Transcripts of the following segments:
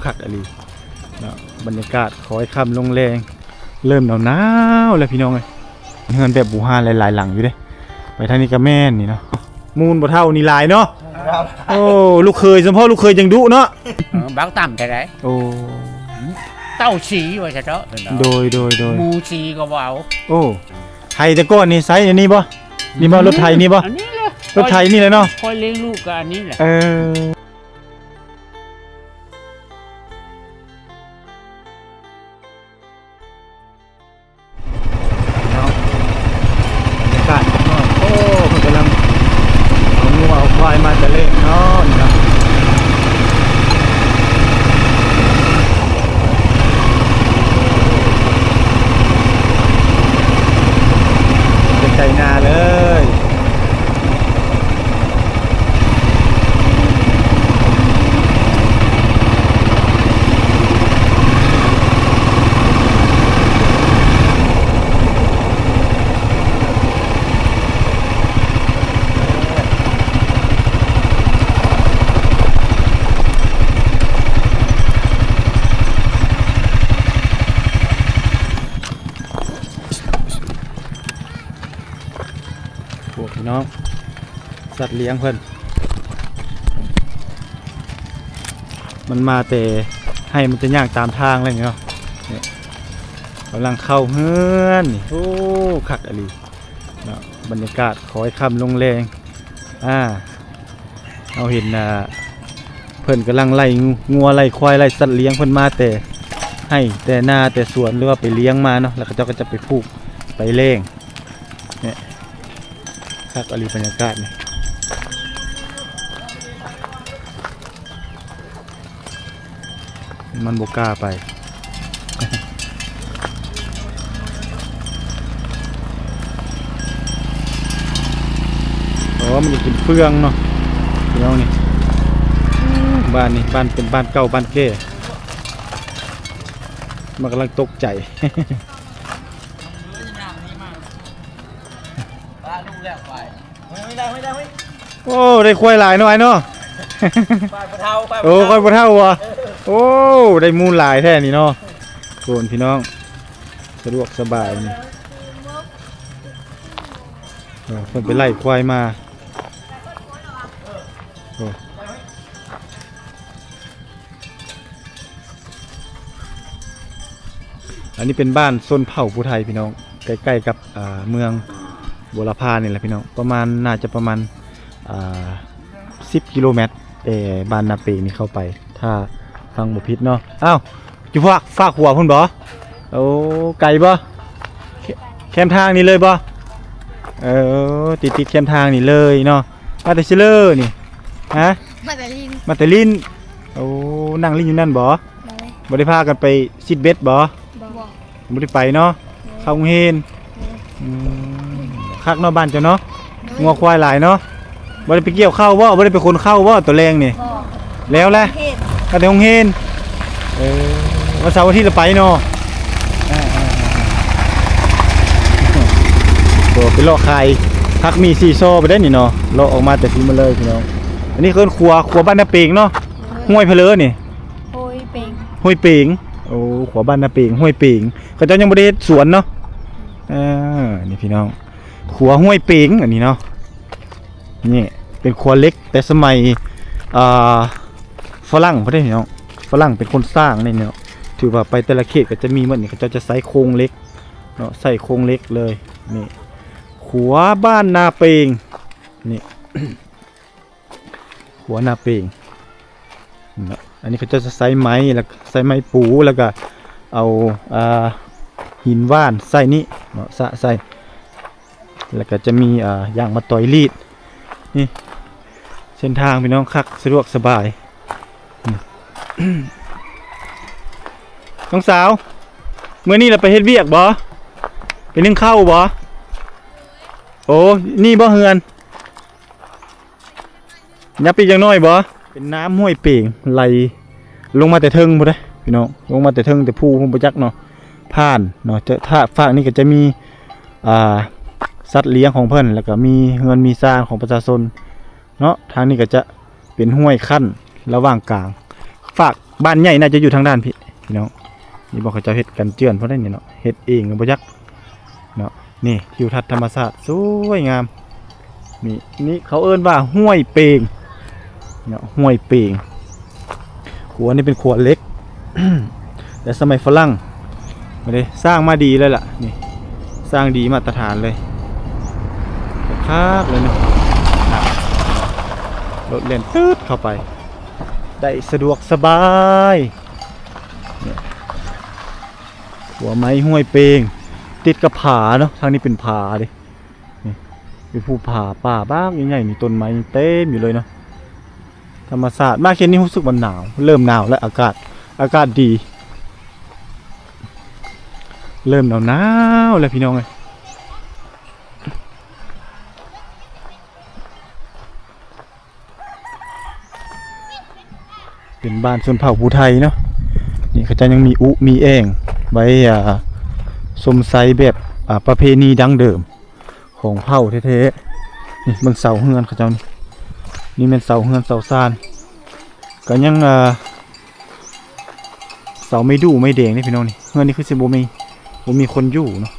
คักอะไรเนาะบรรยากาศคอยค่ำลงแรงเริ่มหนาวแล้วพี่น้องเลยเงินแบบบูฮานหลายๆหลังอยู่เด้ไปทางนี้ก็แม่นนี่เนาะมูลบ่เท่านี่ลายเนาะโอ้ลูกเคยสมพ่อลูกเคยยังดุเนาะบ้าต่ำแต่ไหนโอ้เต้าสีว่าจะเนาะโดยมูสีก็ว่าโอ้ไทยแต่ก้อนนี่ไซส์อันนี้บ่นี่บ่รถไทยนี่บ่รถไทยนี่เลยเนาะคอยเลี้ยงลูกกับอันนี้แหละควายมาจะเล่นเนาะนี่นะเป็นใจนาเลยพวกพี่น้องสัตว์เลี้ยงเพิ่นมันมาแต่ให้มันจะย่างตามทางอะไรอย่างเงี้ยกำลังเข้าเฮือนโอ้คักอะไรเนาะบรรยากาศคอยค่ำลงแรงเอาเห็นเพิ่นกำลังไล่งัวไล่ควายไล่สัตว์เลี้ยงเพิ่นมาแต่ให้แต่หน้าแต่สวนหรือว่าไปเลี้ยงมาเนาะแล้วเจ้าก็จะไปผูกไปเลี้ยงเนี่ยคักอลีบรรยากาศเนี่ยมันบกล้าไปมันจะกินเฟืองเนาะเดี๋ยวนี่บ้านนี่บ้านเป็นบ้านเก่าบ้านเก้มันกำลังตกใจโอ้ได้ควายหลายหน่อยเนาะโอ้ควายปลาเท่าวะโอ้ได้มูลหลายแท้นี่เนาะโกนพี่น้องสะดวกสบายนี่เพิ่นไปไล่ควายมาอันนี้เป็นบ้านโซนเผ่าผู้ไทยพี่น้องใกล้ๆกับเมืองบัวลาภาเนี่ยแหละพี่น้องประมาณน่าจะประมาณ10 กิโลเมตรบ้านนาเปนี่เข้าไปถ้าฟังบ่ผิดเนาะอ้าวอยู่ฝากหัวพุ่นบ่โอ้ไกลบ่แคมทางนี่เลยบ่ติดแคมทางนี่เลยเนาะมาแต่ซิเลอร์นี่ฮะมาแต่ลินโอ้นั่งลินอยู่นั่นบ่บ่ได้พากันไปซิดเบ็ดบ่บ่ได้ไปเนาะเข้าโรงเรียนคักเนาะบ้านเจ้าเนาะงัวควายหลายเนาะบ่ได้ไปเกี่ยวข้าวบ่บ่ได้ไปคนข้าวบ่ตัวแรงนี่แล้วแหละก็ได้โรงเรียนวันเสาร์อาทิตย์เราไปเนาะตัวไปเลาะไข่พักมีซีโซ่ไปได้นี่เนาะเลาะออกมาแต่ทีมาเลยพี่น้องอันนี้คือครัวบ้านนาเปงเนาะห้วยเพลอนี่ห้วยเปงโอ้ครัวบ้านนาเปงห้วยเปงเขาเจ้ายังบ่ได้สวนเนาะนี่พี่น้องครัวห้วยเปงอันนี้เนาะนี่เป็นครัวเล็กแต่สมัยฝรั่งเขาได้เนาะฝรั่งเป็นคนสร้างนี่เนาะถือว่าไปแต่ละเขตก็จะมีเหมือนนี่เขาจะใส่โครงเล็กเนาะใส่โครงเล็กเลยนี่ขัวบ้านนาเปงนี่ ขัวนาเปงอันนี้เขาจะใส่ไม้แล้วใส่ไม้ปูแล้วก็เอาหินว่านใส่นี่เนาะใส่แล้วก็จะมีอย่างมาต่อยรีดนี่เส้นทางพี่น้องคักสะดวกสบายน้องสาวเมื่อนี้เราไปเฮ็ดเวียกบ่ไปนึ่งข้าวบ่โอ้นี่บ่เฮือนยับปีจังน้อยบ่เป็นน้ำห้วยเป่งไหลลงมาแต่เทิงบ่ได้พี่น้องลงมาแต่เทิงแต่ภูผมบ่จักเนาะผ่านเนาะจะถ้าฝากนี่ก็จะมีสัตว์เลี้ยงของเพิ่นแล้วก็มีเงินมีสร้างของประชาชนเนาะทางนี้ก็จะเป็นห้วยขั้นระหว่างกลางฝาก บ้านใหญ่น่าจะอยู่ทางด้านพี่น้องนี่บอกเขาเจ้าเฮ็ดกันเจือนเพราะได้นี่เนาะเฮ็ดเองก็บ่ยักเนาะนี่ทิวทัศน์ธรรมชาติสวยงามนี่เขาเอิ้นว่าห้วยเปงเนาะห้วยเปงขัวนี่เป็นขัวเล็ก แต่สมัยฝรั่งมาเลยสร้างมาดีเลยล่ะนี่สร้างดีมาตรฐานเลยคักเลยนะรถเล่นตืดเข้าไปได้สะดวกสบายหัวไม้ห้วยเปงติดกับผาเนาะทางนี้เป็นผาดินี่เป็นภูผาป่าบ้างใหญ่ๆมีต้นไม้เต็มอยู่เลยเนาะธรรมศาสตร์มากเช่นนี้รู้สึกว่าหนาวเริ่มหนาวแล้วอากาศดีเริ่มหนาวแล้วพี่น้องเลยเป็นบ้านชนเผ่าภูไทยเนาะนี่เขาจะยังมีมีแอ่งไว้สมไซแบบประเพณีดั้งเดิมของเผ่าแท้ๆนี่เบิ่งเสาเฮือนเขาเจ้านี่เป็นเสาเฮือนเสาซานก็ยังเสาไม่ดูไม่แดงนี่พี่น้องนี่เฮือนนี่คือสิบ่มีคนอยู่เนาะ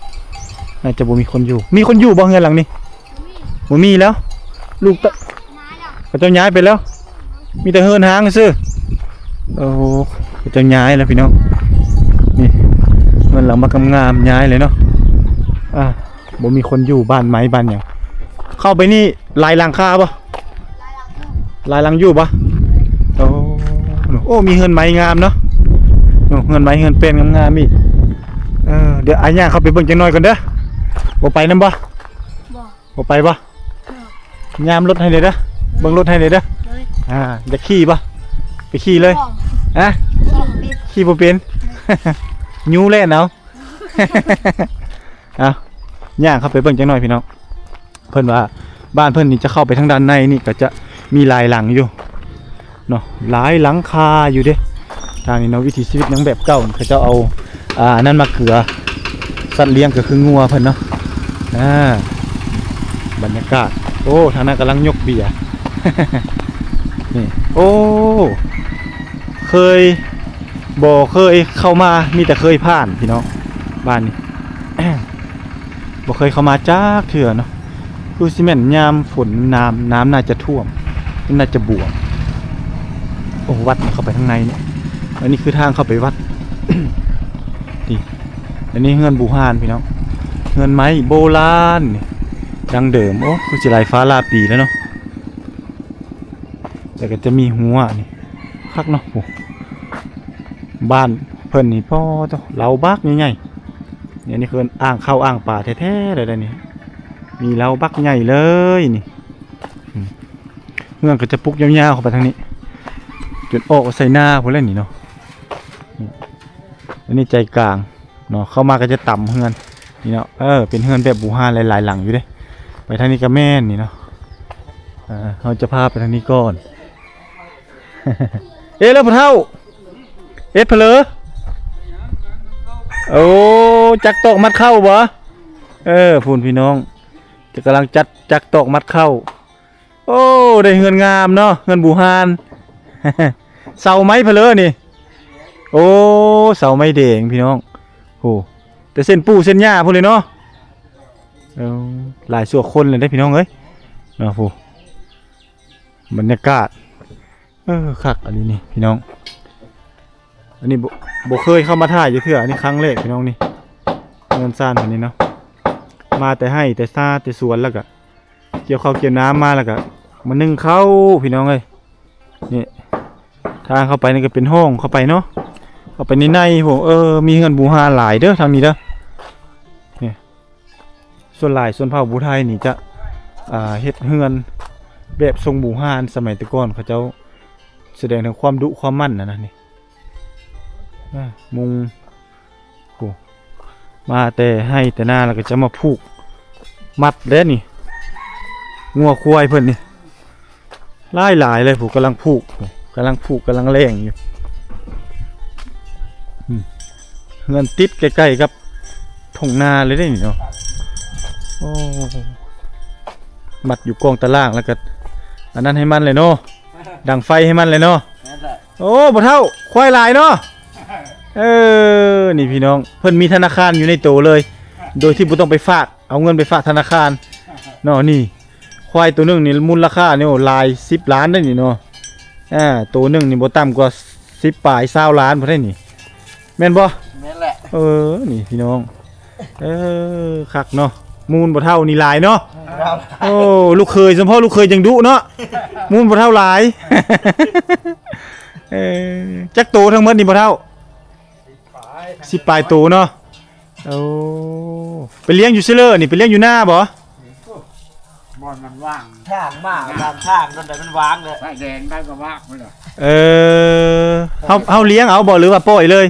น่าจะบ่มีคนอยู่มีคนอยู่บ่เฮือนหลังนี้บ่มีแล้วลูกเขาเจ้าย้ายไปแล้วมีแต่เฮือนหางซื่อโอ้เขาเจ้าย้ายแล้วพี่น้องนี่เฮือนหลังมางามๆย้ายเลยเนาะบ่มีคนอยู่บ้านไม้บ้านหยังเข้าไปนี่ลายหลังคาบ่ลายหลังอยู่บ่โอ้มีเฮือนไม้งามเนาะเฮือนไม้เฮือนเป็นงามๆอีกเดี๋ยวอาย่าเข้าไปเบิ่งจังหน่อยก่อนเด้อบ่ไปนำบ่บ่ไปบ่ยามรถให้เลยเด้อเบิ่งรถให้เลยเด้อจะขี่บ่ไปขี่เลยขี่บ่เป็น ยูเล่นเอา ย่างเข้าไปเบิ่งจังหน่อยพี่น้องเพิ่นว่าบ้านเพิ่นนี่จะเข้าไปทางด้านในนี่ก็จะมีหลายหลังอยู่เนาะหลายหลังคาอยู่เด้ทางนี้เนาะวิถีชีวิตยังแบบเก่าเขาจะเอานั่นมาเกลือสัตว์เลี้ยงก็คืองัวเพิ่นเนาะบรรยากาศโอ้ทางนั้นกำลังยกเบียร์ นี่โอ้เคยเข้ามามีแต่เคยผ่านพี่น้องบ้านนี้ บ่เคยเข้ามาจ้าเถื่อเนาะคือซีเมนต์ยามฝนน้ำน่าจะท่วมน่าจะบวมโอ้วัดเข้าไปข้างในเนี่ยอันนี้คือทางเข้าไปวัด นี่อันนี้เฮือนบูฮานพี่น้องเฮือนไม้โบราณดังเดิมโอ้คือสิลายฟ้าลาปีแล้วเนาะแต่ก็จะมีหัวนี่คักเนาะโอ้บ้านเพิ่นนี่พ่อเจ้าเราบักใหญ่ๆเนี่ยนี่คืออ่างเข้าอ่างป่าแท้ๆเลยนี่มีเราบักใหญ่เลยนี่เฮือนก็จะปุกยาวๆเข้าไปทางนี้จนออกใส่หน้าพุ่นแล้วนี่เนาะอันนี้ใจกลางเนาะเข้ามาก็จะต่ำเฮือนนี่เนาะเป็นเฮือนแบบบูฮานหลายๆหลังอยู่เด้ไปทางนี้ก็แม่นนี่เนาะเราจะพาไปทางนี้ก่อน แล้วพ่อเฒ่าเพลอโอ้จักตอกมัดเข้าบ่พูนพี่น้องจะกำลังจักตอกมัดเข้าโอ้ได้เงินงามเนาะเงินบูฮาน เสาไม้เพลอนี่โอ้เสาไม้แดงพี่น้องโอ้แต่เส้นปูเส้นหญ้าพูนเลยเนาะหลายชั่วคนเลยได้พี่น้องเอ้ยเนาะพูบรรยากาศคักอันนี้นี่พี่น้องอันนี้บ่เคยเข้ามาถ่ายอยู่เถื่ออันนี้ครั้งแรกพี่น้องนี่เงินซ่านอันนี้เนาะมาแต่ให้แต่ซาแต่สวนแล้วก็เกี่ยวข้าวเกี่ยวน้ำมาแล้วก็มานึ่งข้าวพี่น้องเอ้ยนี่ทางเข้าไปนี่ก็เป็นห้องเข้าไปเนาะเข้าไปในผมมีเงินบูฮาหลายเด้อทางนี้เด้อนี่ส่วนหลายส่วนเผ่าบูไทยนี่จะเฮ็ดเฮือนแบบทรงบูฮานสมัยแต่ก่อนเขาเจ้าแสดงถึงความดุความมั่นนะนี่มุงโอ้มาแต่ให้แต่หน้าแล้วก็จะมาผูกมัดแล้วนี่งัวควายเพิ่นนี่หลายเลยผมกำลังผูกกำลังแรงอยู่เงินติดใกล้ๆกับทุ่งนาเลยได้นี่เนาะโอ้มัดอยู่กองตะล่างแล้วก็อันนั้นให้มันเลยเนาะดังไฟให้มันเลยเนาะ โอ้บ่เท่าควายหลายเนาะนี่พี่น้องเพิ่นมีธนาคารอยู่ในโตเลย โดยที่บ่ต้องไปฝากเอาเงินไปฝากธนาคารเนาะนี่ควายตัวหนึงนี่มูลค่านี่หลาย10ล้านได้นี่เนาะตัวหนึงนี่บ่ต่ำกว่า10ปลาย20ล้านบ่ได้นี่แม่นบ่ นั่นแหละ นี่พี่น้องคักเนาะมูลบ่เท่านี่หลายเนาะ ครับ โอ้ลูกเคยสมพ่อลูกเคยจังดุเนาะมูลบ่เท่าหลาย จักโตทั้งหมดนี่บ่เท่า10ปลายโตเนาะโอ้ไปเลี้ยงอยู่ซื่อๆนี่ไปเลี้ยงอยู่หน้าบ่ บอนมันว่าง ทางมากตามทางนั่นแต่มันวางเลย ไฟแดงได้ก็ว่างมันเหรอ เฮาเลี้ยงเอาบ่หรือว่าปล่อยเลย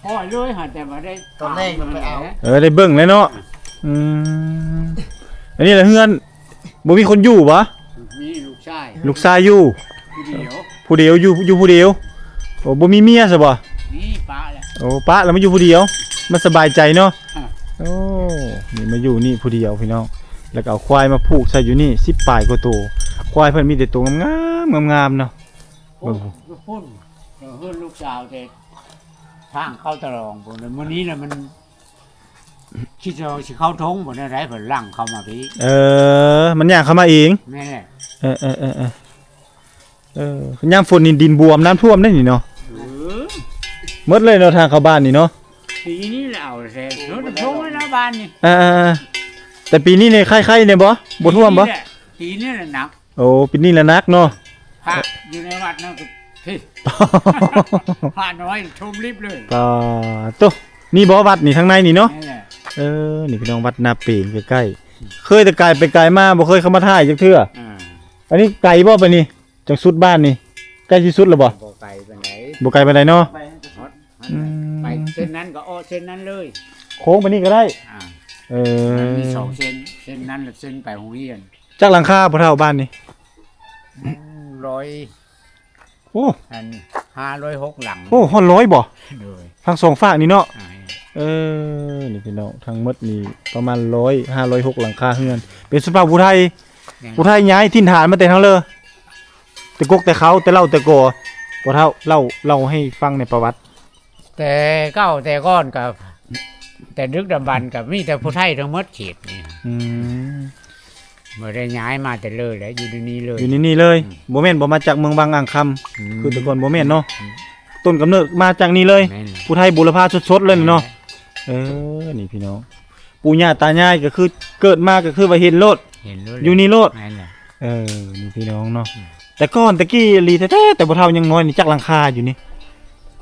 ปล่อยเลยหาแต่มาได้ ตอนแรกมันไปเอา ได้เบิ่งเลยเนาะอันนี้แหละเฮือนบ่มีคนอยู่บ่ มีลูกชาย ลูกชายอยู่ ผู้เดียว ผู้เดียวอยู่ผู้เดียวโอ้บ่มีเมียซะบ่ นี่ป้าแหละ โอ้ปะแล้วมาอยู่ผู้เดียวมันสบายใจเนาะ อ่ะ โอ้นี่มาอยู่นี่ผู้เดียวพี่น้องแล้วก็เอาควายมาผูกใส่อยู่นี่10ปลายกว่าตัวควายเพิ่นมีแต่ตัวงามๆเนาะ โอ้พุ่นเดี๋ยวเพื่อนลูกสาวเด็กทางเข้าตะลองผมเลยมื้อนี้น่ะมันคิดว่าสิเข้าทงบ่ได้ไรเพิ่นลั่งเข้ามาพี่ มันย่างเข้ามาเอง แม่นแหละ ยามฝนนี่ดินบวมน้ำท่วมได้นี่เนาะ เออ หมดเลยเนาะทางเข้าบ้านนี่เนาะ ปีนี้แหละเอาแซ่รถทงไว้หน้าบ้านนี่ แต่ปีนี้เนี่ยไข่ๆเนี่ยบ่ท่วมบ่ ปีนี้แหละหนัก โอ้ปีนี้ละนักเนาะ พระอยู่ในวัดนั่นก็พี่พระน้อยชมลิบเลย ปาโตนี่บ่วัดนี่ทางในนี่เนาะ นั่นแหละ นี่พี่น้องวัดนาเปงใกล้ๆเคยแต่ไกลไปไกลมาบ่เคยเข้ามาถ่ายจักเทื่อ อ่า อันนี้ไกลบ่ปะนี่จังสุดบ้านนี่ใกล้ที่สุดแล้วบ่ บ่ไกลปานไหน บ่ไกลปานใดเนาะ ไป ฮอดไปเส้นนั้นก็อ้อเส้นนั้นเลย โค้งไปนี่ก็ได้ อ่า เอ มันมี อ 2เส้นเส้นนั้นและเส้นไปโรงเรียน จักหลังคาบ่เท่าบ้านนี่ ร้อย โอ้ อัน506หลัง โอ้ฮอด100บ่ เลย ทั้งสองฝากนี่เนาะ อ่า นี่พี่น้องทั้งหมดนี่ประมาณ100 506หลังคาเฮือน เป็นสุภาพผู้ไทยผู้ไทยย้ายถิ่นฐานมาแต่ทั้งเลยแต่กกแต่เขาแต่เล่าแต่ก่อบ่เท่าเล่าให้ฟังในประวัติ แต่เก้าแต่ก้อนกับแต่ดึกดำบรรพ์กับมีแต่ผู้ไทยทั้งหมดเขตนี่ อืม บ่ได้ย้ายมาแต่เลยแหละอยู่ในนี้เลย อยู่นี่เลยบ่แม่นบ่มาจากเมืองบางอ่างคำ คือแต่ก่อนบ่แม่นเนาะต้นกำเนิดมาจากนี่เลย แม่น ผู้ไทยบุรพาสดๆเลยเนาะนี่พี่น้องปู่ย่าตายายก็คือเกิดมาก็คือว่าเห็นโลด เห็นเลย อยู่นี่โลด แม่นแหละ นี่พี่น้องเนาะแต่ก่อนตะกี้ลีแท้ๆแต่บ่เฒ่ายังน้อยนี่จักหลังคาอยู่นี่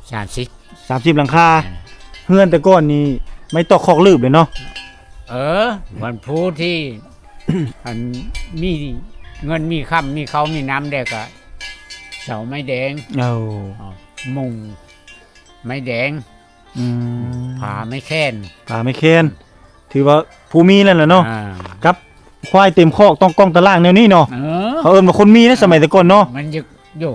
30 30หลังคาเฮือนแต่ก่อนนี่ไม่ตอกคอกลืบเลยเนาะ วันพูดที่ อันมีเงินมีค่ำมีเขามีน้ำแดกอะเสาไม้แดง เอา มุงไม้แดง อืม ผาไม้แค้น ป่าไม่เคนถือว่าภูมินั่นแหละเนาะ อ่า กับควายเต็มคอกต้องกล้องตารางแนวนี้เนาะ เขาเอิ้นว่าคนมีนะสมัยแต่ก่อนเนาะ มันยึกอยู่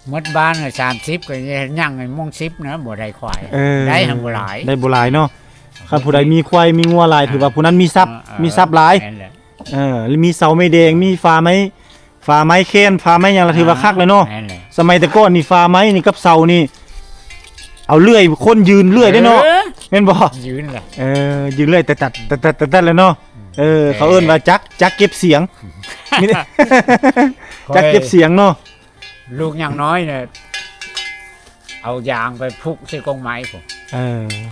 หมดบ้านอะ30ก็ยังไอ้มง10นะบ่ได้ควายได้หังบ่หลาย ได้บ่หลายเนาะคันผู้ใดมีควายมีงัวหลายถือว่าผู้นั้นมีทรัพย์มีทรัพย์หลาย นั่นแหละ แล้วมีเสาไม้แดงมีฟ้าไม้เคนฟ้าไม้หยังละถือว่าคักเลยเนาะ นั่นแหละ สมัยแต่ก่อนนี่ฟ้าไม้นี่กับเสานี่เอาเลื่อยคนยืนเลื่อยได้เนาะแม่นบ่ ยืนล่ะ ยืนเลื่อยแต่ตัดเลยเนาะเขาเอิ้นว่าจักเก็บเสียงมีแต่ จักเก็บเสียงเนาะ ลูกอย่างน้อยเนี่ยเอายางไปพุกใส่กรงไม้ผม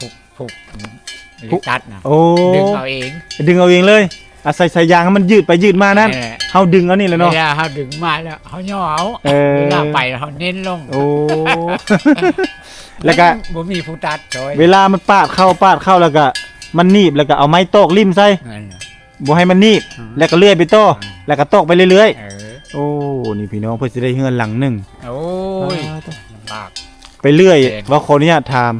พุก พุก ตัดนะ โอ้ ดึงเอาเอง ดึงเอาเองเลยอาศัยสายยางให้มันยืดไปยืดมานั่น แหละ เฮาดึงเอานี่แหละเนาะ เวลาเขาดึงมาแล้วเขาย่อเอา เวลาไปแล้วเขาเน้นลง โอ้ แล้วก็ บ่มีผู้ตัดจอย เวลามันปาดเข้าแล้วก็มันหนีบแล้วก็เอาไม้ตอกริมใส่ นั่นน่ะ บ่ให้มันหนีบแล้วก็เลื่อยไปต่อแล้วก็ตอกไปเรื่อย เออ ๆโอ้นี่พี่น้องเพิ่นสิได้เฮือนหลังหนึง โอ้ยลำบาก ไปเลื่อย แพน ว่าขออนุญาตถาม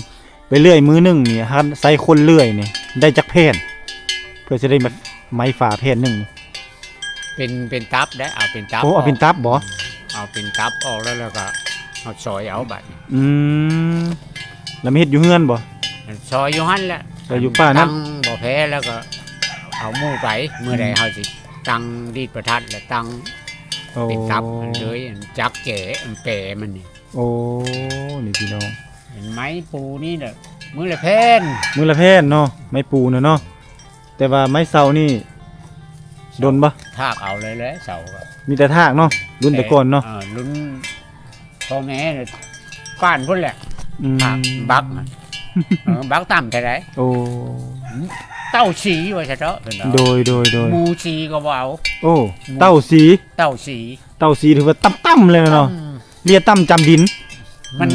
ไปเลื่อยมือหนึงนี่ฮันใส่คนเลื่อยนี่ได้จักแผ่นเพื่อสิได้มาไม้ฝาแผ่นหนึง เป็นตับได้เอาเป็นตับ โอ้เอาเป็นตับบ่ เอาเป็นตับออกแล้วก็เอาซอยเอาบัดนี้ อืมแล้วมีเฮ็ดอยู่เฮือนบ่ ซอยอยู่หั่นแหละ ซอยอยู่ป่านั้น ตั้งบ่แพ้แล้วก็เอาหมู่ไปเมื่อใดเฮาสิตั้งดีดประทัดแล้วตั้งไฟ โอ้ เป็นตับมันเลยจักเจ๋มันแปรมันนี่ โอ้นี่พี่น้อง เห็นไหมปูนี่เด้อมือละเพน มือละแพนเนาะไม้ปูน่ะเนาะแต่ว่าไม้เสานี่โดนบ่ ทากเอาเลยแหละเสาก็ มีแต่ทากเนาะรุ่นแต่ก่อนเนาะ รุ่นพ่อแม่เนี่ยก้านพุ่นแหละ อืม ทากบักน่ะบักต่ำแต่ไหน โอ้ เต้าสีว่าซะเถอะเพิ่น โด เอา ย หมูสีก็บ่เอา โอ้เต้าสี เต้าสี เต้าสีถือว่าต่ำๆเลยนะเนาะ อืม เรียต่ำจำดิน มัน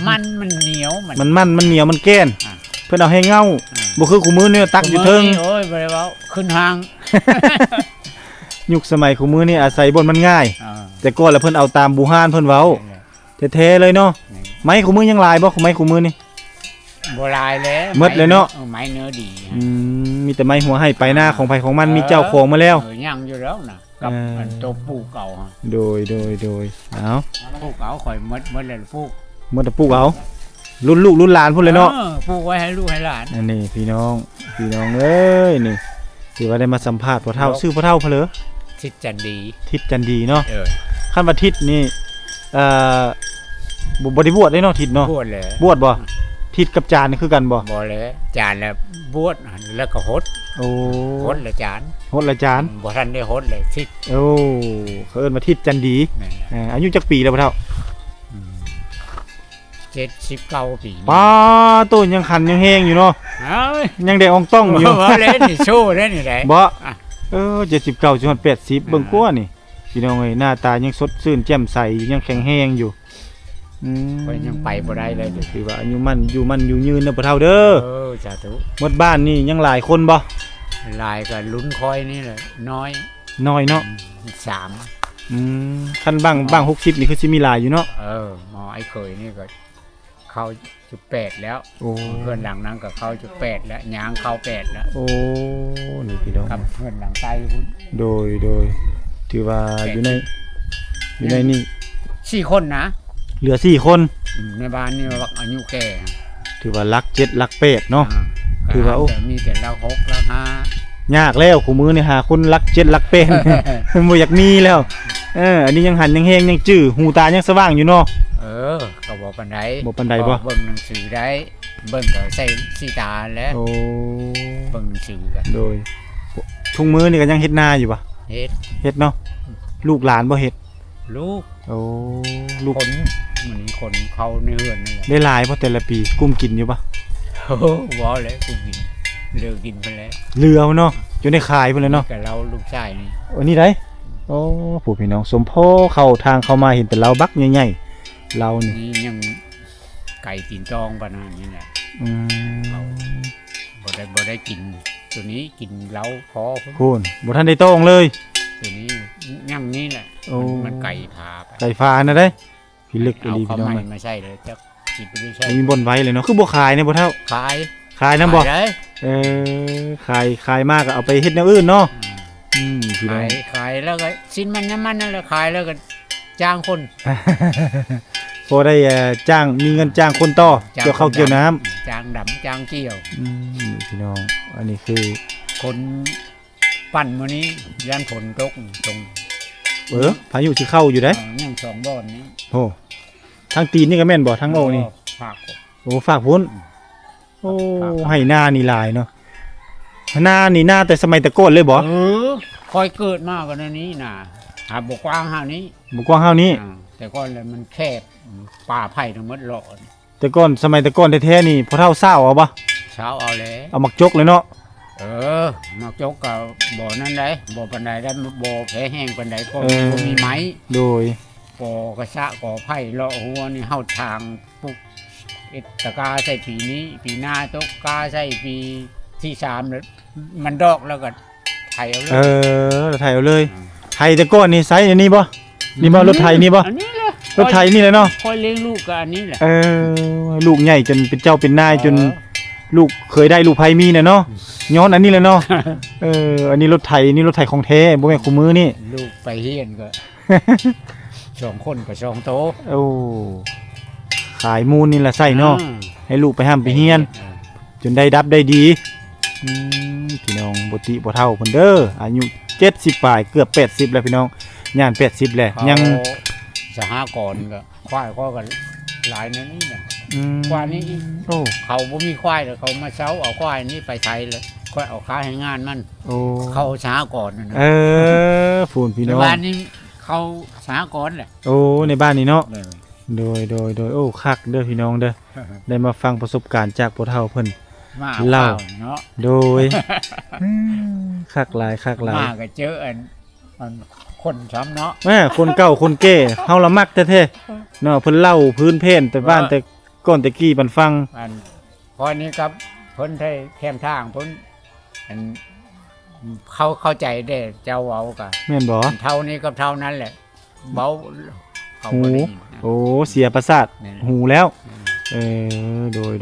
มันเหนียวมัน มันเหนียวมันแก้น อ่ะ เพิ่นเอาให้เงาบ่คือคู่มือเนี่ยตักอยู่เทิง โอ้ยบ่ได้เว้าขึ้นห้าง ยุคสมัยคู่มือนี่อาศัยบนมันง่าย อ่า แต่ก่อนแล้วเพิ่นเอาตามบูฮานเพิ่นเว้าแท้ๆเลยเนาะไม้คู่มือยังหลายบ่ไม้คู่มือนี่ บ่ลายแล้ว หมดเลยเนาะ ไม้เนื้อดี มีแต่ไม้หัวให้ไปหน้าของไผของมันมีเจ้าของมาแล้ว ยังอยู่แล้วน่ะกับ เออ มันตัวปลูกเก่าฮะ โดยเอา ปลูกเก่าข่อยหมดเลยปลูก หมดแต่ปลูกเอารุ่นลูกรุ่นหลานพุ่นเลยเนาะ ปลูกไว้ให้ลูกให้หลาน อันนี้พี่น้องเอ้ยนี่ถือว่าได้มาสัมภาษณ์พ่อเฒ่าชื่อพ่อเฒ่าเพลอ ทิศจันดี ทิศจันดีเนาะ เออ คันว่าทิศนี่เอ่อบ่ได้บวชได้เนาะทิศเนาะ บวชเลย บวชบ่ทิศกับจานนี่คือกันบ่ บ่เลยจานแล้วบวชแล้วก็หด โอ้ หดละจาน โหดละจาน บ่ทันได้หดเลยทิศ โอ้เขาเอิ้นว่าทิศจันดี แม่นแหละ อายุจักปีแล้วพ่อเฒ่า 79 ปี ป้าต้นยังขันยังแห้งอยู่เนาะ เอ้ย ยังได้อองต้องอยู่ บ่เล่นนี่โชว์ได้นี่ได้ บ่ อ่ะ 79จน80เบิ่งกว่านี่พี่น้องเอ้ยหน้าตายังสดชื่นแจ่มใสยังแข็งแรงอยู่ม ก็ยังไปบ่ได้เลยเดี๋ยว ถือว่าอายุมันอยู่ยืนนะพ่อเฒ่าเด้อ สาธุ หมดบ้านนี่ยังหลายคนบ่ ลายก็ลุ้นคอยนี่แหละน้อย น้อยเนาะ 3 คันบ้าง60นี่คือสิมีหลายอยู่เนาะ หมอไอ้เคยนี่ก็เข้าจุด8แล้ว โอ้ เพื่อนหลังนั้นก็เข้าจุด8แล้วยางเข้า8แล้ว โอ้นี่พี่น้อง กับเพื่อนหลังใต้พุ่น โดยถือว่าอยู่ในนี่ 4 คนนะ เหลือ4คน ในบ้านนี่ว่าอายุแก่ ถือว่ารัก7รัก8เนาะ ถือว่าโอ้ แต่มีแต่เรา6เรา5 ยากแล้วคู่มือนี่หาคนรัก7รัก8 บ่อยากมีแล้วอันนี้ยังหันยังแฮงยังจื้อหูตายังสว่างอยู่เนาะ ก็บอกปันได บ่ปานใดบ่ เบิ่งหนังสือได้เบิ่งก็ใส่สีตาแล้ว โอ้ เบิ่งหนังสือกัน โดยทุกมื้อนี่ก็ยังเฮ็ดนาอยู่ปะ เฮ็ด เฮ็ดเนาะลูกหลานบ่เฮ็ด ลูก โอ้ลูก คนเหมือนคนเขาในเฮือนนั่นแหละ ได้หลายบ่แต่ละปีกุ้มกินอยู่ปะ โอ้โหบ่แล้วกูกินเลิกกินไปแล้ว เรือเอาเนาะจนได้ขายพุ่นเลยเนาะ กับเราลูกชายนี่ อันนี้ได้โอ้ผู้พี่น้องสมโพเข้าทางเข้ามาเห็นแต่เราบักใหญ่ๆเรานี่ นี่ยังไก่ตีนจองปานนั้นนี่แหละ อืม บ่ได้กิน ตัวนี้กินเหล้าพอพุ่น พูนบ่ทันได้ต้องเลย ตัวนี้ยังนี่แหละ โอ้ มันไก่พาไป ไก่ฟ้านะได้พี่ลึกอี เอา หลี เขา พี่น้อง ใหม่ เอ้ย มาใช่เลยจักกินไปด้วยใช่ มีบ่นไว้เลยเนาะคือบ่ขายเนี่ยบ่เท่า ขาย ขายนำบ่ ขายได้ ขายมากก็เอาไปเฮ็ดแนวอื่นเนาะพี่น้อ ขาง ยขายแล้วก็สิ้นมันน้ำมันนั่นแหละขายแล้วก็จ้างคน พอได้จ้างมีเงินจ้างคนต่อเกี่ยวข้าวเกี่ยวน้ำ จ้างดำจ้างเกี่ยว พี่น้อง อันนี้คือ คนปั่นมื้อนี้ย่านฝนตกตรง พายุสิเข้าอยู่ได้ ยังสองบ่อนนี้ โอ้ทางตีนนี่ก็แม่นบ่ทางโอ้นี่ ฝาก โอ้ฝากพุ่นโอ้ให้หน้านี่หลายเนาะหน้านี่หน้าแต่สมัยแตะโกอนเลยบ่ คอยเกิดมากกว่านี้น่ะหาบกว้างเฮานี้ บ่กว้างเฮานี้ แต่ก่อนเลยมันแคบป่าไผ่ทั้งหมดหลอด แต่ก่อนสมัยแตะก่อนแท้ๆนี่พอเฒ่าเศร้าเอาบ่ เช้าเอาแล้ว เอามักจกเลยเนาะ มาจกกับบ่อนั่นได้บ่อปันไดได้บ่อแผลแห้งปันไดก็บ่มีไม้ โดย ก่อกระชะก่อไผ่เลาะหัวนี่เฮาทางปุกตะกาใส่ปีนี้ ปีหน้าตกกาใส่ปีที่3แล้วมันดอกแล้วก็ไถเอาเลย ไถเอาเลยไถแต่ก่อนนี่ไซส์อันนี้บ่นี่บ่รถไถนี่บ่ อันนี้แหละ รถไถนี่แหละเนาะ คอยเลี้ยงลูกกับอันนี้แหละ ลูกใหญ่จนเป็นเจ้าเป็นนายจนลูกเคยได้ลูกไผมีน่ะเนาะย้อนอันนี้แหละเนาะอันนี้รถไถนี่รถไถของแท้บ่แม่นคู่มือนี่ ลูกไปเฮียนก็ 2 คนกับ2โต โอ้ขายมูลนี่แหละใส่เนาะให้ลูกไปห้ามไปเฮียน จนได้ดับได้ดีพี่น้องบ่ติบ่เฒ่าเพิ่นเด้ออายุ70ปลายเกือบ80แล้วพี่น้อง ย่าน80แหละ เขา ยัง สหกรณ์ก็ควายก็กันหลายนั่นนี่น่ะ อืม ควายนี่อีก โอ้ เขาบ่มีควายเลยเขามาเช้าเอาควายนี่ไปไทยเลยควายเอาขายให้งานมัน โอ้ เขาสหกรณ์นั่นน่ะ เออพูนพี่ ใน น้อง บ้านนี้เขาสหกรณ์แหละ โอ้ในบ้านนี้เนาะ เลย โดยโอ้คักเด้อพี่น้องเด้อได้มาฟังประสบการณ์จากพ่อเฒ่าเพิ่น มาเอา เล่า ข้าวเนาะ โดยคักหลาย มาก็เจออันคนช้ำเนาะ แม่คนเก่าคนแก่เฮาละมักแท้ๆเนาะเพิ่นเล่าพื้นเพนแต่บ้านแต่ก่อนแต่กี้บันฟัง อันพอนี้ครับเพิ่นได้แคมทางเพิ่นอันเขาเข้าใจได้เจ้าเว้าก็ แม่นบ่ เท่านี้กับเท่านั้นแหละเบาเขา หู บ่ได้ยินนะ โอ้เสียประสาท นี่แหละ หูแล้ว เออโดย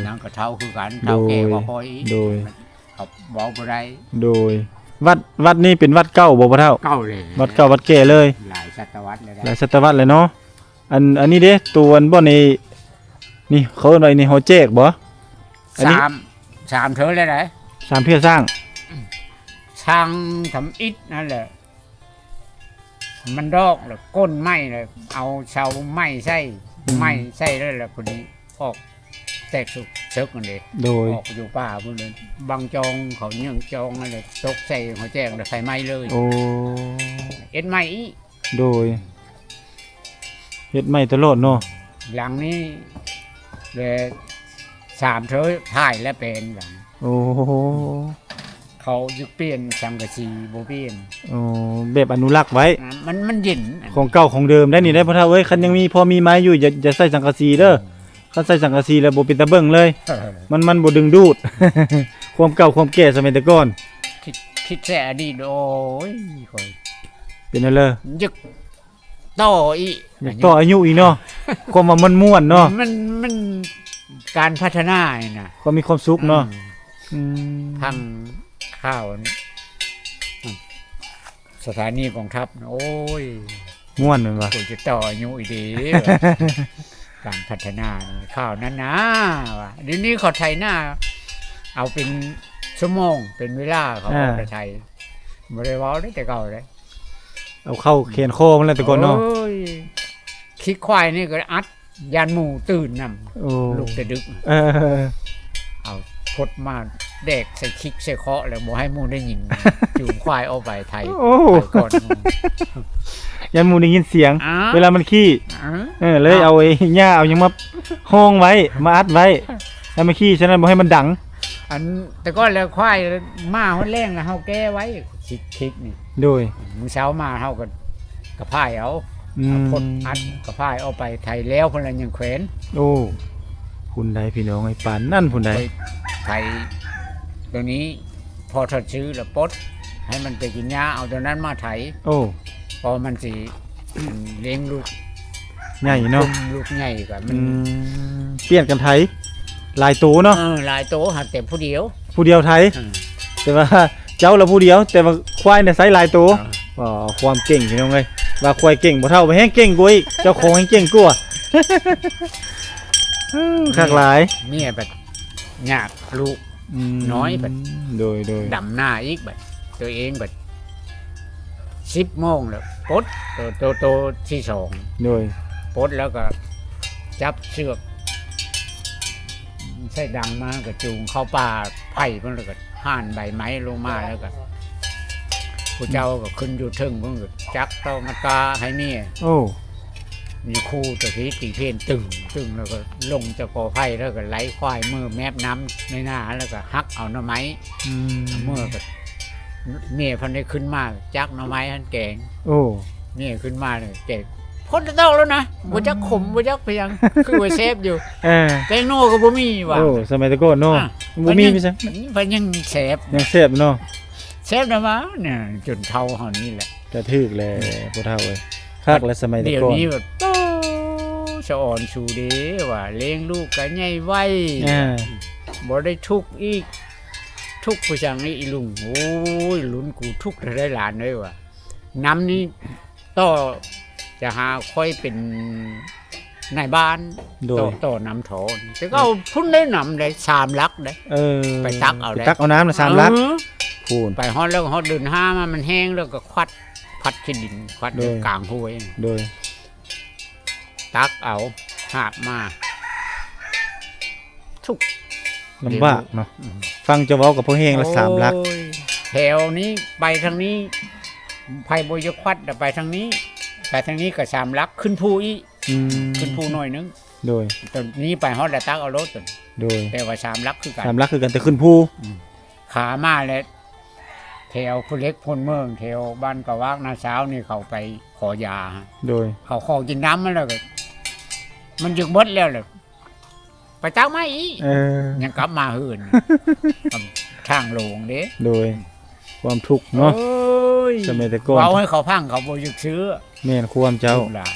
นั่นก็เท่าคือกันเท่าแก่กว่าคอยอีก โดย เขาเว้าบ่ได้ โดยวัดนี้เป็นวัดเก่าบ่พ่อเฒ่า เก่าเลย วัดเก่าวัดแก่เลย หลายศตวรรษเลย หลายศตวรรษเลยเนาะอันนี้เด้ตัวอันบ่ในนี่เขาเอิ้นว่าในโฮเจกบ่อันนี้ สามเธอเลยไหน สามเพื่อสร้าง ช่างทำอิฐนั่นแหละมันดอกแล้วก้นไม้เลยเอาเสาไม้ใส่ไม้ใส่แล้วแหละพอดีออกแตกสุกเชิกกันเลย โดย ออกอยู่ป่าพุ่นเลยบางจองเขายังจองนั่นเลยตกใส่หัวแจ้งแล้วไฟไหม้เลย โอ้ เอ็ดไหม้อีก โดยเฮ็ดไม่ตลอดเนาะ หลังนี้เลยสามเธอถ่ายและเป็นหลัง โอ้โห เขายึดเปลี่ยนสังกะสีโบเปลี่ยน โอ้แบบอนุรักษ์ไว้ มันเย็น ของเก่าของเดิมได้นี่ได้พ่อเฒ่าเอ้ยคันยังมีพอมีไม้อยู่อย่าใส่สังกะสีเด้อคันใส่สังกะสีแล้วบ่เป็นตาเบิ่งเลย มันบ่ดึงดูด ความเก่าความแก่สมัยแต่ก่อน คิดแส่อดีตโอ้ยคอย เป็นนั่นเลย ยึกต่ออีก อยากต่ออายุอีกเนาะ ความว่ามันม่วนเนาะ มันการพัฒนาเนี่ยนะ ความมีความสุขเนาะอืม ทางข้าวสถานีกองทัพนะโอ้ย ม่วนแม่นบ่ กูจะต่ออายุอีกดี การพัฒนาข้าวนั้นนะว่ะเดี๋ยวนี้เขาไทยหน้า เอาเป็นชั่วโมงเป็นเวลาเขาเอาไปไทยบริวารได้แต่เก่าเลย เอาเข้าเขนโคมันแล้วแต่ก่อนเนาะ โอ้ยขี้ควายนี่ก็อัดยานหมูตื่นน โอ้ ำลูกจะดึก เออ เอาพดมาแดกใส่คิกใส่เคาะแล้วบ่ให้หมูได้ยิน จูงควายเอาไปไทย โอ้ ไปก่อนหมู่ ยันหมูได้ยินเสียง อ้า เวลามันขี้ อ้า เลยเอาไอ้หญ้าเอาหยังมาห้องไว้มาอัดไว้ให้มันขี้ฉะนั้นบ่ให้มันดัง อันแต่ก็แล้วควายมาหัวแรงแล้วเฮาแก้ไว้คิกนี่ โดย มื้อเช้ามาเฮาก็กระพายเอา อืม พดอัดกระพายเอาไปไทยแล้วเพิ่นละยังแขวน โอ้พุ่นใดพี่น้องไอ้ปานนั่นพุ่นใด ไปไทยตรงนี้พอทอดซื้อแล้วปลดให้มันไปกินหญ้าเอาตัวนั้นมาไถ โอ้ พอมันสิ เลี้ยงลูก ใหญ่เนาะ ลูกใหญ่กว่ามั อื น มเปลี่ยนกันไทยหลายตัวเนาะ หลายโตหักแต่ผู้เดียว ผู้เดียวไทย แต่ว่าเจ้าละผู้เดียว แต่ว่าควายเนี่ยไซส์หลายตัวอ๋อความเก่งพี่น้องเอ้ยว่าควายเก่งบ่เท่าไปแฮงเก่งกว่าอีกเจ้าของแฮงเก่งกว่า คักหลาย เมียแบบยากลูก ม น้อยบัด โดย ดำหน้าอีกแบบตัวเองแบบ10 โมงแล้วปลดโตที่สอง โดย ปลดแล้วก็จับเชือกใส่ดังมาก็จูงเข้าป่าไผ่เพิ่นแล้วก็ห่านใบไม้ลงมาแล้วก็ผู้เจ้าก็ขึ้นอยู่เทึงเพิ่นก็จักเต้ามากาให้เมีย โอ้ มีคู่ตัวที่ตีเพนตึงแล้วก็ลงจากกอไผ่แล้วก็ไล่ควายมือแมบน้ำในหน้าแล้วก็ฮักเอาหน่อไม้ อืม เมื่อก็เมียพันได้ขึ้นมาจักหน่อไม้หันแกง โอ้ เมียขึ้นมาเลยแกงพ้นจะเต้าแล้วนะบ่จักขมบ่จักเพียง คือไว้เซฟอยู่ เออ แกงโน่ก็บ่มีว่ะ โอ้สมัยแตะก่อนเนาะ อ่ะ บ่มีพี่ซัง เพิ่นยังเซฟ ยังเสียบเนาะ เซฟนะมาเนี่ยจนเท่าเฮานี่แหละ กระทึกเลยบ่เท่าเอ้ยคักและสมัยแตะ เดี๋ยว ก่อน นี้แบบโตสะอ่อนสูเด้ว่าเลี้ยงลูกก็ใหญ่ไว อ่า บ่ได้ทุกข์อีกทุกข์ผู้จังนี่อีลุงโอ้ยลุ้นกูทุกข์ได้หลานเลยว่ะน้ำนี่ต่อจะหาค่อยเป็นนายบ้าน โดย ต่อน้ำโถนแต่ก็เอาพุ่นได้น้ำได้3 ลักได้ เออ ไปตักเอา ไป ได้ ตักเอาน้ำน่ะ3ลัก เออ พูน ไปฮอดแล้วก็ฮอดเดินห้ามามันแห้งแล้วก็ควัด พัดขี้ดินพัด โดย กลางห้วย โดย ตักเอาหาบมาทุก ลำบากเนาะฟังเจะเว้ากับพ่อแห้งละ3ลัก โอ้ยแถวนี้ไปทางนี้ไผ่บยควัดไปทางนี้ไปทางนี้ก็3ลักขึ้นภูอีก อืม ขึ้นภูหน่อยนึง โดย ตอนนี้ไปฮอดแล้วตักเอารถตน โดย แต่ว่า3ลักคือกัน 3ลักคือกันแต่ขึ้นภู ขามาแล้วแถวคุณเล็กพลเมืองแถวบ้านกะวากนาเช้านี่เขาไปขอยาฮะ โดย เขาขอกินน้ำมันแล้วก็มันยึกหมดแล้วเลยไปตักมาอีก เออ ยังกลับมาหื่น ทางโลงเด้ โดยความทุกข์เนาะ โอ้ย สมัยแต่ก่อน เอาให้เขาพังเขาบ่ยึกซื้อ แม่นความเจ้า ลูกหลาน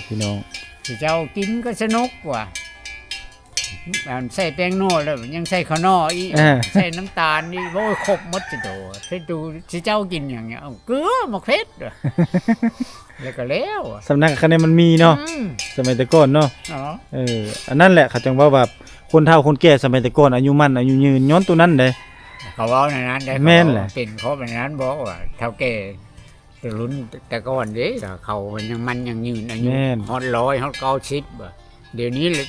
พี่น้อง สิเจ้ากินก็สนุกกว่าอันใส่แป้งโน่แล้วยังใส่ข้าวนออีกใส่น้ำตาลนี่โอ้ยครบหมดจะโดให้ดูสิเจ้ากินอย่างเงี้ยเอาเกลือมะเขือแล้วก็แล้วอะ สำนักคะแนนมันมีเนาะ อืม สมัยแต่ก่อนเนาะ เนาะ อันนั้นแหละเขาจังว่าแบบคนเฒ่าคนแก่สมัยแต่ก่อนอายุมั่นอายุยืนย้อนตัวนั้นเด้ เขาเว้าในนั้นได้ แม่นแหละ เป็นเขาในนั้นบอกว่าเท่าแก่แต่รุ่นแต่ก่อนเด้แต่เขามันยังยืนอายุฮอด100ฮอด90บ่เดี๋ยวนี้เลย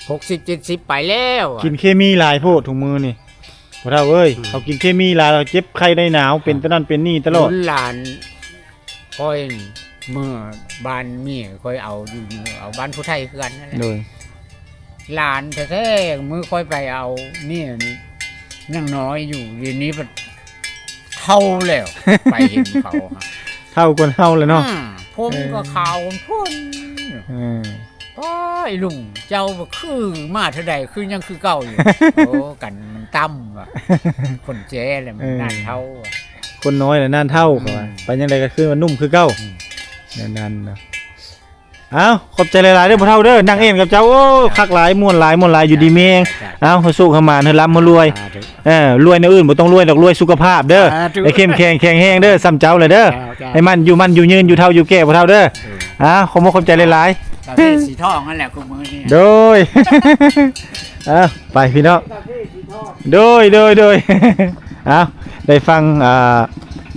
60 70ไปแล้วอะ กินเคมีหลายโพดถุงมือนี่บ่เฒ่าเอ้ยเขากินเคมีหลายเราเจ็บไข้ได้หนาวเป็นตะนั้นเป็นนี่ตลอด รุ่นหลานค่อยเมื่อบ้านเมียค่อยเอาอยู่เอาบ้านผู้ไทยคือกันนั่นแหละ โดย หลานแท้ๆมือค่อยไปเอาเมียนี่ยังน้อยอยู่เดี๋ยวนี้มันเท่าแล้ว ไปเห็นเขาฮะ เฒ่าคนเฒ่าเลยเนาะ ผมก็ขาวพ่น เออ ป้ายลุงเจ้าบ่คือมาเท่าใดคือยังคือเก่า อยู่ โอ้กันมันต่ำว่ะคนแจ้เลยมันนานเท่าว่ะ คนน้อยน่ะนานเฒ่าเขาว่าไปยังไดก็คือมันนุ่มคือเก่า อืม นั่นๆนะเอ้าขอบใจหลายๆเด้อพ่อเฒ่าเด้อนั่งเอ็นกับเจ้าโอ้คักหลายม่วนหลายอยู่ดีมีแรงเอ้าให้สู้เข้ามาให้ร่ำให้รวย รวยในอื่นบ่ต้องรวยดอกรวยสุขภาพเด้อให้เข้มแข็งแข็งแรงเด้อซ้ำเจ้าเลยเด้อให้มันอยู่ยืนอยู่เฒ่าอยู่แก่พ่อเฒ่าเด้อขอขอบใจหลาย กาแฟสีทองนั่นแหละคุณมือนี่ ๆโดย ไปพี่น้องโดย ได้ฟัง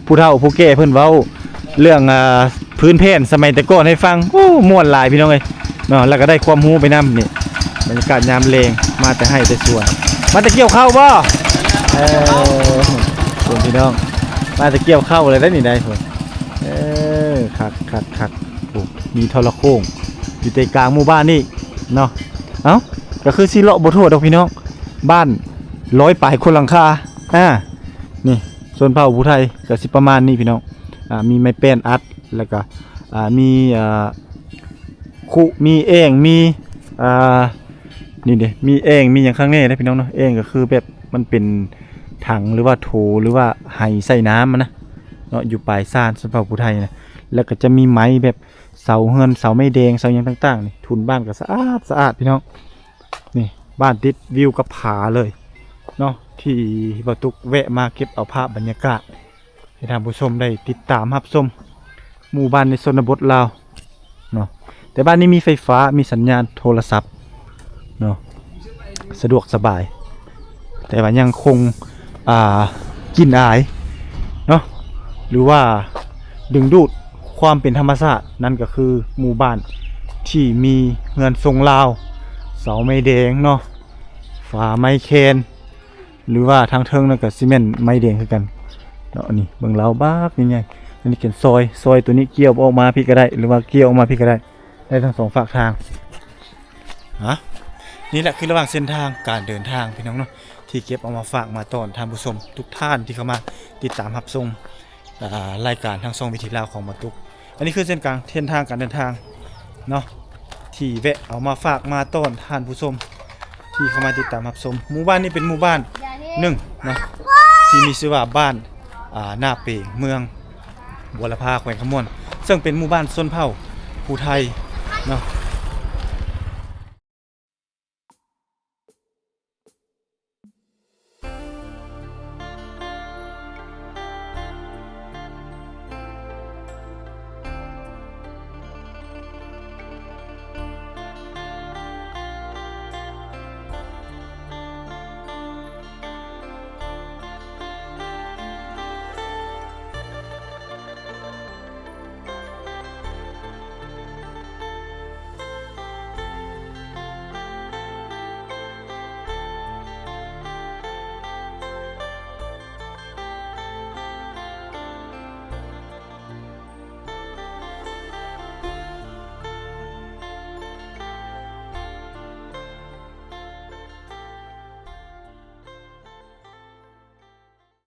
ผู้เฒ่าผู้แก่เพิ่นเว้าเรื่องพื้นเพสมัยแต่ก่อนให้ฟังโอ้ม่วนหลายพี่น้องเอ้ยเนาะแล้วก็ได้ความรู้ไปนำนี่บรรยากาศยามเลงมาแต่ให้แต่สวนมาแต่เกี่ยวข้าวบ่ส่วนพี่น้องมาแต่เกี่ยวข้าวเลยได้นี่ได้พุ่นคักโอ้มีโทรโข่งอยู่ใจกลางหมู่บ้านนี่เนาะเอ้าก็คือสิเลาะบ่ทั่วดอกพี่น้องบ้าน100ปลายคนหลังคานี่ส่วนเผ่าผู้ไทยก็สิประมาณนี้พี่น้องมีไม้แป้นอัดแล้วก็มีคุมีเองมีนี่เด้มีเองมีอย่างข้างนี้นะพี่น้องเนาะเองก็คือแบบมันเป็นถังหรือว่าโถหรือว่าไหใส่น้ำมันนะเนาะอยู่ปลายซ่านส่วนเผ่าผู้ไทยนะแล้วก็จะมีไม้แบบเสาเฮือนเสาไม้แดงเสาหยังต่างๆนี่ทุนบ้านก็สะอาดพี่น้องนี่บ้านติดวิวกับผาเลยเนาะที่บ่ตุกแวะมาเก็บเอาภาพบรรยากาศให้ท่านผู้ชมได้ติดตามรับชมหมู่บ้านในชนบทลาวเนาะแต่บ้านนี้มีไฟฟ้ามีสัญญาณโทรศัพท์เนาะสะดวกสบายแต่ว่ายังคงกลิ่นอายเนาะหรือว่าดึงดูดความเป็นธรรมชาตินั่นก็คือหมู่บ้านที่มีเงินทรงลาวเสาไม้แดงเนาะฝาไม้แคนหรือว่าทางเทิงนั่นก็ซีเมนต์ไม้แดงคือกันเนาะนี่เบิ่งลาวบักใหญ่ๆอันนี้เป็นซอยตัวนี้เกี่ยวออกมาพี่ก็ได้หรือว่าเกี่ยวออกมาพี่ก็ได้ทั้งสองฝากทางนี่แหละคือระหว่างเส้นทางการเดินทางพี่น้องเนาะที่เก็บเอามาฝากมาตอนท่านผู้ชมทุกท่านที่เข้ามาติดตามรับชมรายการทางช่องวิถีลาวของมาตุกอันนี้คือเส้นทางการเดินทางเนาะที่แวะเอามาฝากมาต้อนท่านผู้ชมที่เข้ามาติดตามรับชมหมู่บ้านนี้เป็นหมู่บ้านหนึ่งเนาะที่มีชื่อว่าบ้านหน้าเปเมืองบัวละพาแขวงขมวนซึ่งเป็นหมู่บ้านชนเผ่าผู้ไทยเนาะ